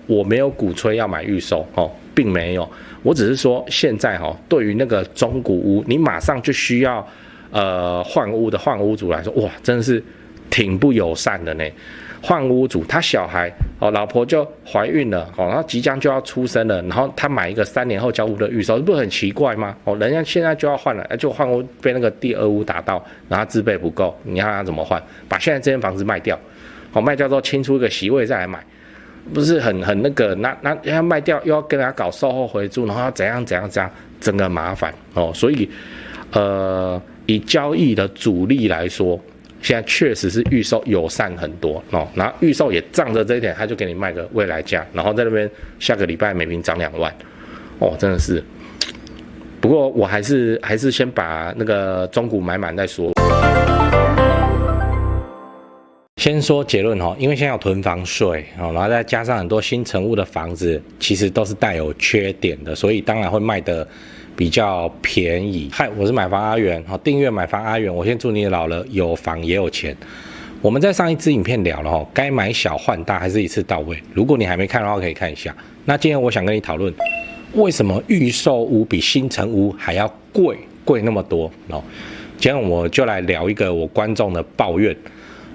我没有鼓吹要买预售哦，并没有，我只是说现在对于那个中古屋，你马上就需要换屋的换屋主来说，哇，真的是挺不友善的呢。换屋主他小孩老婆就怀孕了然后即将就要出生了，然后他买一个3年后交屋的预售，这不是很奇怪吗？人家现在就要换了，就换屋被那个第二屋打到，然后他自备不够，你要他怎么换？把现在这间房子卖掉，卖掉之后清出一个席位再来买，不是很那个？那要卖掉又要跟人家搞售后回租，然后要怎样，整个麻烦所以以交易的主力来说。现在确实是预售友善很多然后预售也仗着这一点，他就给你卖个未来价，然后在那边下个礼拜每平涨2万，真的是。不过我还是先把那个中古买满再说。先说结论因为现在有囤房税然后再加上很多新成屋的房子，其实都是带有缺点的，所以当然会卖的比较便宜。嗨，我是买房阿元，订阅买房阿元。我先祝你老了有房也有钱。我们在上一支影片聊了该买小换大还是一次到位？如果你还没看的话，可以看一下。那今天我想跟你讨论，为什么预售屋比新成屋还要贵那么多今天我就来聊一个我观众的抱怨。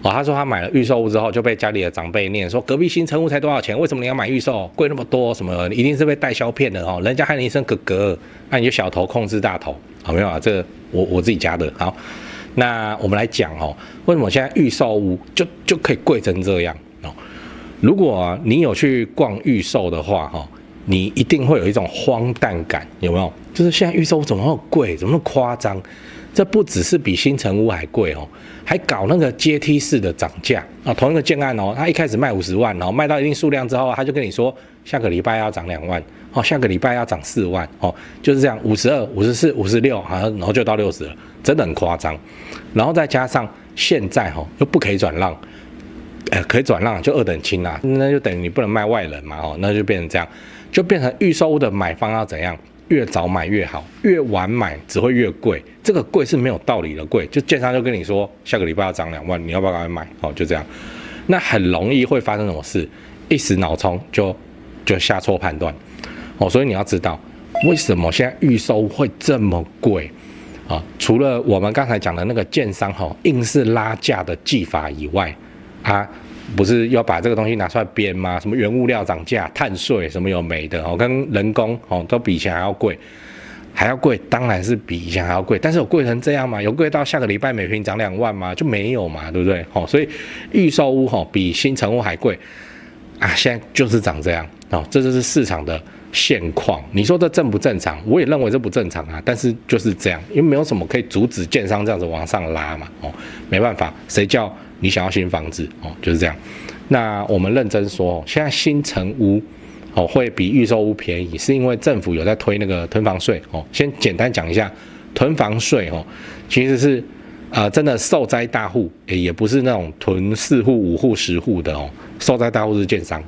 他说他买了预售屋之后就被家里的长辈念说，隔壁新成屋才多少钱，为什么你要买预售，贵那么多，什么一定是被代销骗的人家喊你一声哥哥，那你就小头控制大头，好没有啊？这个我自己加的。好，那我们来讲为什么现在预售屋就可以贵成这样如果你有去逛预售的话你一定会有一种荒诞感，有没有？就是现在预售屋怎么那么贵，怎么那么夸张？这不只是比新成屋还贵还搞那个阶梯式的涨价同一个建案他一开始卖50万卖到一定数量之后，他就跟你说下个礼拜要涨2万下个礼拜要涨4万就是这样，52、54、56然后就到60了，真的很夸张。然后再加上现在又不可以转让，可以转让就2等亲啦，那就等于你不能卖外人嘛那就变成这样，就变成预售屋的买方要怎样？越早买越好，越晚买只会越贵。这个贵是没有道理的贵，就建商就跟你说下个礼拜要涨2万，你要不要赶快买？就这样。那很容易会发生什么事？一时脑冲就下错判断所以你要知道为什么现在预售会这么贵除了我们刚才讲的那个建商硬是拉价的技法以外不是要把这个东西拿出来编吗？什么原物料涨价、碳税什么有没的跟人工都比以前还要贵，当然是比以前还要贵。但是有贵成这样吗？有贵到下个礼拜每平涨2万吗？就没有嘛，对不对？所以预售屋比新成屋还贵现在就是长这样这就是市场的现况。你说这正不正常？我也认为这不正常但是就是这样，因为没有什么可以阻止建商这样子往上拉嘛没办法，谁叫你想要新房子就是这样。那我们认真说现在新成屋会比预售屋便宜，是因为政府有在推那个囤房税先简单讲一下，囤房税其实是真的受灾大户也不是那种囤4户、5户、10户的受灾大户是建商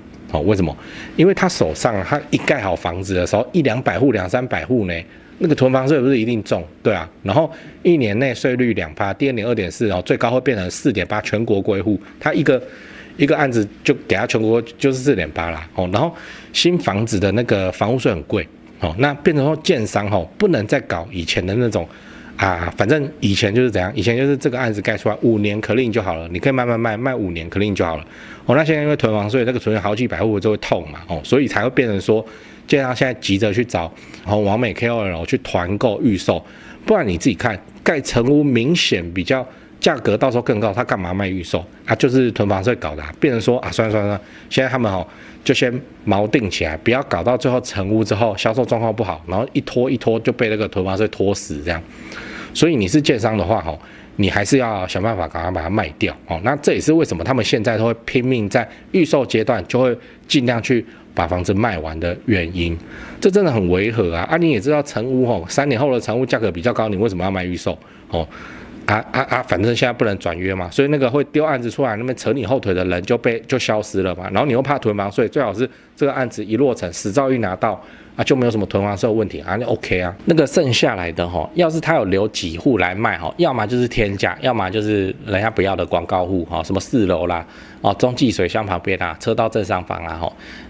为什么？因为他手上他一盖好房子的时候，100-200户、200-300户呢，那个囤房税不是一定中，对啊。然后1年内税率2%，第2年2.4最高会变成4.8，全国归户。他一个案子就给他全国就是4.8啦然后新房子的那个房屋税很贵那变成说建商不能再搞以前的那种反正以前就是怎样，以前就是这个案子盖出来5年可令就好了，你可以慢慢卖5年可令就好了那现在因为囤房税这个囤好几百户就会痛嘛所以才会变成说建商现在急着去找网美 KOL 去团购预售，不然你自己看盖成屋明显比较价格到时候更高，他干嘛卖预售就是囤房税搞的变成说算了，现在他们就先锚定起来，不要搞到最后成屋之后销售状况不好，然后一拖就被那个囤房税拖死这样。所以你是建商的话你还是要想办法赶快把它卖掉那这也是为什么他们现在都会拼命在预售阶段就会尽量去把房子卖完的原因。这真的很违和你也知道成屋3年后的成屋价格比较高，你为什么要卖预售反正现在不能转约嘛，所以那个会丢案子出来那边扯你后腿的人就消失了嘛。然后你又怕囤房税，最好是这个案子一落成，实照一拿到啊，就没有什么囤房税问题啊，那 OK 啊。那个剩下来的要是他有留几户来卖要么就是天价，要么就是人家不要的广告户什么4楼啦，中继水箱旁边啦，车道正上方啦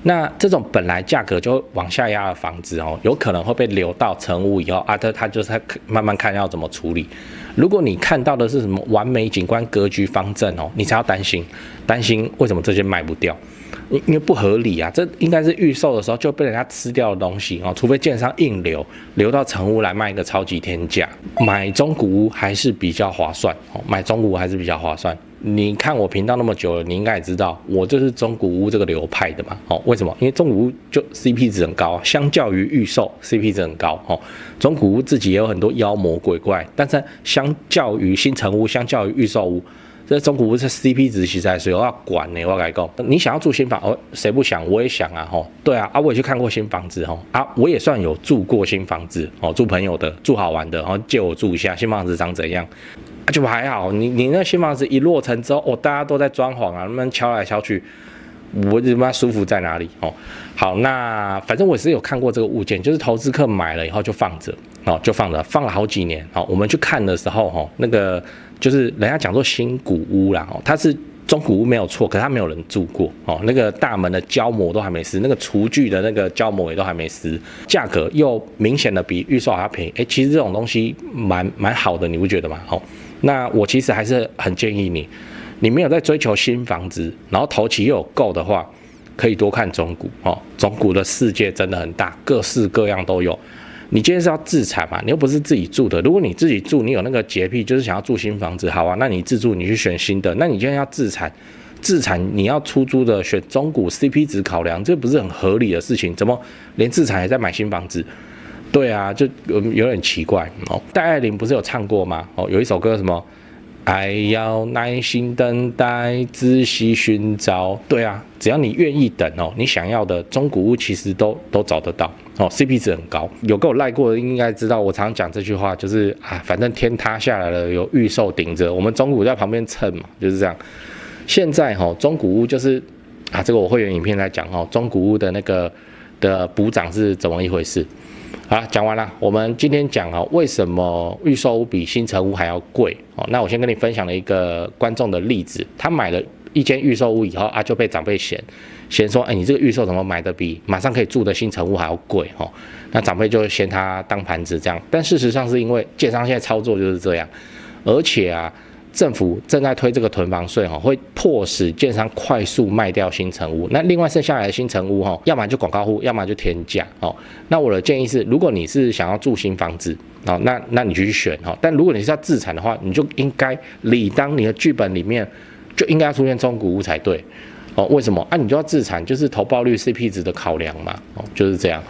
那这种本来价格就往下压的房子有可能会被流到成屋以后啊，他就是慢慢看要怎么处理。如果你看到的是什么完美景观格局方正你才要担心为什么这些卖不掉，因为不合理啊，这应该是预售的时候就被人家吃掉的东西除非建商硬流到成屋来卖一个超级天价，买中古屋还是比较划算买中古屋还是比较划算。你看我频道那么久了，你应该也知道我就是中古屋这个流派的嘛为什么？因为中古屋就 CP 值很高，相较于预售 CP 值很高中古屋自己也有很多妖魔鬼怪，但是相较于新成屋，相较于预售屋，这中古屋是 CP 值实在是有要管呢。我跟你讲，你想要住新房谁不想？我也想啊对啊我也去看过新房子我也算有住过新房子住朋友的，住好玩的借我住一下，新房子长怎样就还好。你那新房子一落成之后大家都在装潢啊，他们敲来敲去，我他妈舒服在哪里好，那反正我是有看过这个物件，就是投资客买了以后就放着放了好几年我们去看的时候那个就是人家讲说新古屋啦它是中古屋没有错，可是它没有人住过那个大门的胶膜都还没撕，那个厨具的那个胶膜也都还没撕，价格又明显的比预售还要便宜其实这种东西蛮好的，你不觉得吗那我其实还是很建议你没有在追求新房子，然后头期又有够的话，可以多看中古中古的世界真的很大，各式各样都有。你今天是要自产嘛，你又不是自己住的。如果你自己住，你有那个洁癖，就是想要住新房子，好啊，那你自住，你去选新的。那你今天要自产你要出租的，选中古 CP 值考量，这不是很合理的事情？怎么连自产还在买新房子？对啊，就有点奇怪戴爱玲不是有唱过吗有一首歌什么爱要耐心等待，仔细寻找。对啊，只要你愿意等你想要的中古屋其实都找得到CP 值很高。有跟我赖过的应该知道，我常讲这句话，就是反正天塌下来了，有预售顶着，我们中古在旁边蹭嘛，就是这样。现在中古屋就是这个我会员影片来讲中古屋的那个的补涨是怎么一回事。好，讲完了。我们今天讲为什么预售屋比新成屋还要贵那我先跟你分享了一个观众的例子，他买了一间预售屋以后就被长辈嫌说，你这个预售怎么买的比马上可以住的新成屋还要贵那长辈就嫌他当盘子这样，但事实上是因为建商现在操作就是这样，而且政府正在推这个囤房税会迫使建商快速卖掉新成屋。那另外剩下来的新成屋要么就广告户，要么就天价那我的建议是，如果你是想要住新房子那你就去选但如果你是要自产的话，你就应该理当你的剧本里面就应该要出现中古屋才对为什么你就要自产，就是投报率 CP 值的考量嘛就是这样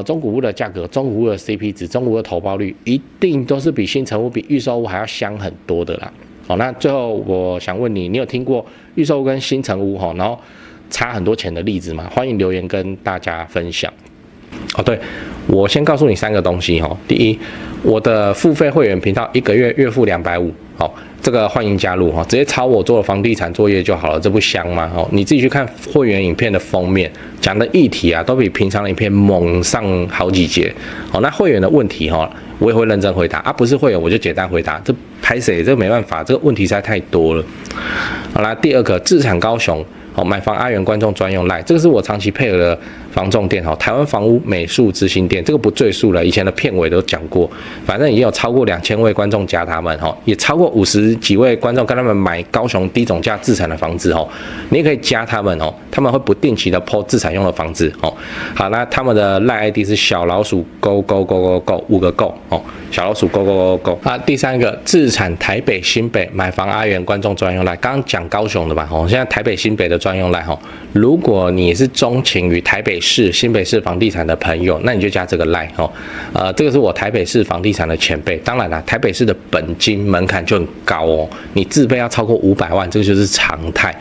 中古屋的价格、中古屋的 CP 值、中古屋的投报率一定都是比新成屋、比预售屋还要香很多的啦那最后我想问你有听过预售屋跟新成屋然后差很多钱的例子吗？欢迎留言跟大家分享对，我先告诉你3个东西第一，我的付费会员频道1个月月付250这个欢迎加入直接抄我做的房地产作业就好了，这不香吗你自己去看会员影片的封面，讲的议题都比平常的影片猛上好几节那会员的问题我也会认真回答不是会员我就简单回答，这拍谁这没办法，这个问题实在太多了。好啦，第二个自产高雄买房阿元观众专用赖，这个是我长期配合的房仲店台湾房屋美术之星店，这个不赘述了，以前的片尾都讲过，反正已经有超过2000位观众加他们也超过50几位观众跟他们买高雄低总价自产的房子你也可以加他们他们会不定期的 po 自产用的房子好，那他们的赖 ID 是小老鼠勾勾勾勾勾5个勾小老鼠勾勾勾勾第三个自产台北新北买房阿元观众专用赖，刚刚讲高雄的嘛现在台北新北的专用赖如果你是钟情于台北市、新北市房地产的朋友，那你就加这个赖这个是我台北市房地产的前辈，当然啦，台北市的本金门槛就很高你自备要超过500万，这个就是常态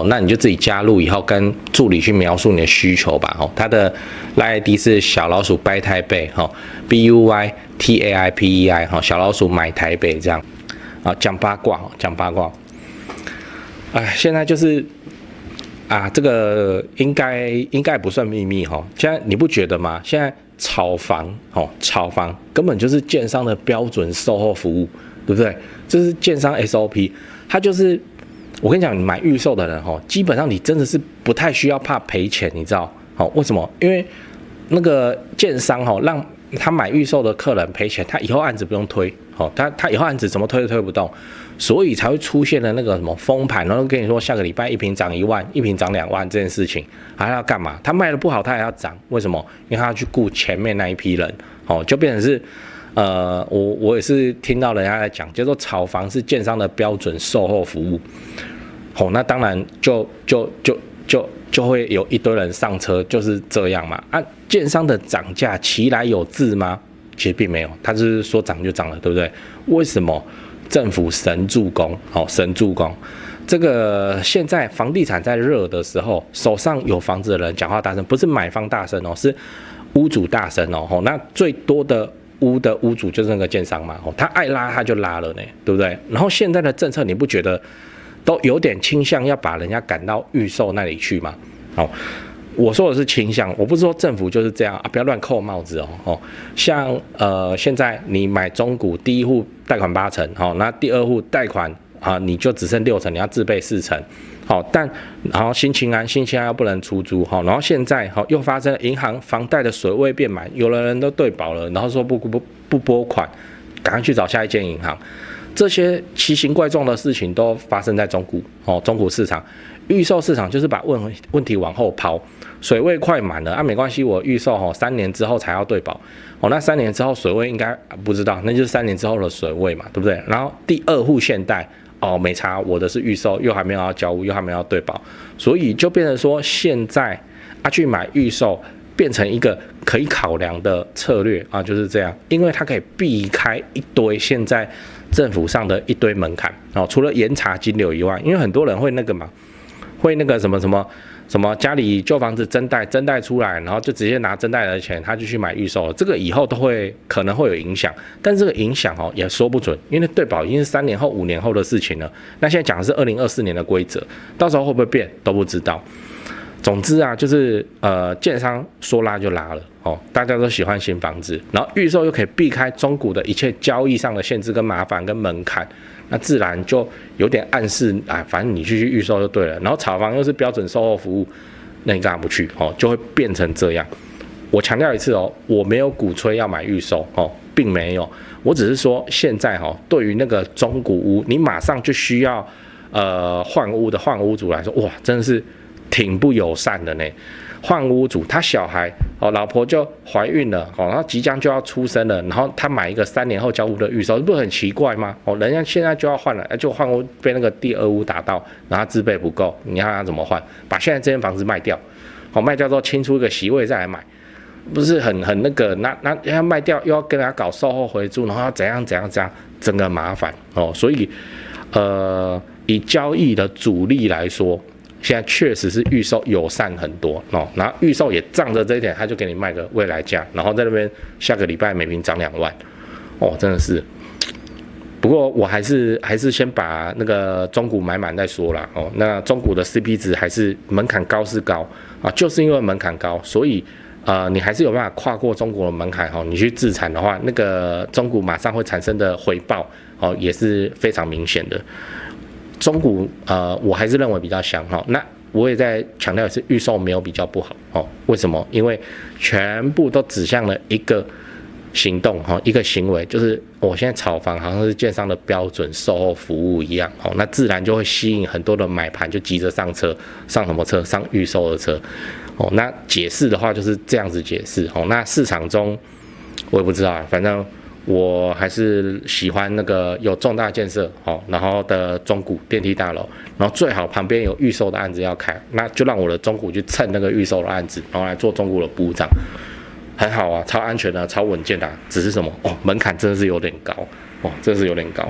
那你就自己加入以后跟助理去描述你的需求吧他的赖 ID 是小老鼠掰台北BUYTAIPEI 小老鼠买台北这样讲八卦讲八卦现在就是啊，这个应该不算秘密哈。现在你不觉得吗？现在炒房根本就是建商的标准售后服务，对不对？这是建商 SOP， 它就是我跟你讲，你买预售的人基本上你真的是不太需要怕赔钱，你知道？为什么？因为那个建商让他买预售的客人赔钱，他以后案子不用推，他以后案子怎么推都推不动，所以才会出现了那个什么封盘，然后跟你说下个礼拜一坪涨1万，一坪涨2万这件事情，还要干嘛？他卖的不好，他还要涨，为什么？因为他要去顾前面那一批人，就变成是，我也是听到人家在讲，叫做炒房是建商的标准售后服务，那当然就会有一堆人上车，就是这样嘛。建商的涨价其来有自吗？其实并没有，他就是说涨就涨了，对不对？为什么？政府神助攻，神助攻。这个现在房地产在热的时候，手上有房子的人讲话大声，不是买方大声是屋主大声那最多的屋主就是那个建商嘛，他爱拉他就拉了呢，对不对？然后现在的政策你不觉得都有点倾向要把人家赶到预售那里去吗？我说的是倾向，我不是说政府就是这样啊，不要乱扣帽子像现在你买中古，第一户贷款8成，那第二户贷款你就只剩6成，你要自备4成，然后新青安又不能出租，然后现在又发生银行房贷的水位变满，有的人都对保了，然后说不拨款，赶快去找下一间银行。这些奇形怪状的事情都发生在中古市场，预售市场就是把问题往后抛，水位快满了没关系，我预售3年之后才要对保，那3年之后水位应该不知道，那就是3年之后的水位嘛，对不对？然后第二户现贷没差，我的是预售，又还没有要交屋，又还没有要对保，所以就变成说现在去买预售变成一个可以考量的策略就是这样，因为它可以避开一堆现在政府上的一堆门槛除了严查金流以外，因为很多人会那个什么家里旧房子增贷出来，然后就直接拿增贷的钱，他就去买预售了，这个以后都可能会有影响，但这个影响也说不准，因为对保已经是3年后5年后的事情了，那现在讲的是2024年的规则，到时候会不会变都不知道。总之就是建商说拉就拉了大家都喜欢新房子，然后预售又可以避开中古的一切交易上的限制跟麻烦跟门槛，那自然就有点暗示反正你去预售就对了，然后炒房又是标准售后服务，那你干嘛不去就会变成这样。我强调一次我没有鼓吹要买预售并没有，我只是说现在对于那个中古屋，你马上就需要换屋主来说，哇，真的是挺不友善的呢。换屋主他小孩老婆就怀孕了然后即将就要出生了，然后他买一个3年后交屋的预售，这不是很奇怪吗？人家现在就要换了，就换屋被那个第二屋打到，然后自备不够，你看他怎么换？把现在这间房子卖掉，卖掉之后清出一个席位再来买，不是很那个？那要卖掉又要跟人家搞售后回租，然后要怎样，整个麻烦所以以交易的主力来说，现在确实是预售友善很多然后预售也仗着这一点，他就给你卖个未来价，然后在那边下个礼拜每坪涨2万真的是。不过我还是先把那个中古买满再说啦那中古的 CP 值还是门槛高是高就是因为门槛高，所以你还是有办法跨过中古的门槛你去自产的话，那个中古马上会产生的回报也是非常明显的。中古我还是认为比较香那我也在强调的是预售没有比较不好为什么？因为全部都指向了一个行动一个行为，就是我现在炒房好像是建商的标准售后服务一样那自然就会吸引很多的买盘，就急着上车，上什么车？上预售的车那解释的话就是这样子解释那市场中我也不知道反正我还是喜欢那个有重大建设然后的中古电梯大楼，然后最好旁边有预售的案子要开，那就让我的中古去蹭那个预售的案子，然后来做中古的补涨，很好超安全的，超稳健的只是什么门槛真的是有点高真的是有点高。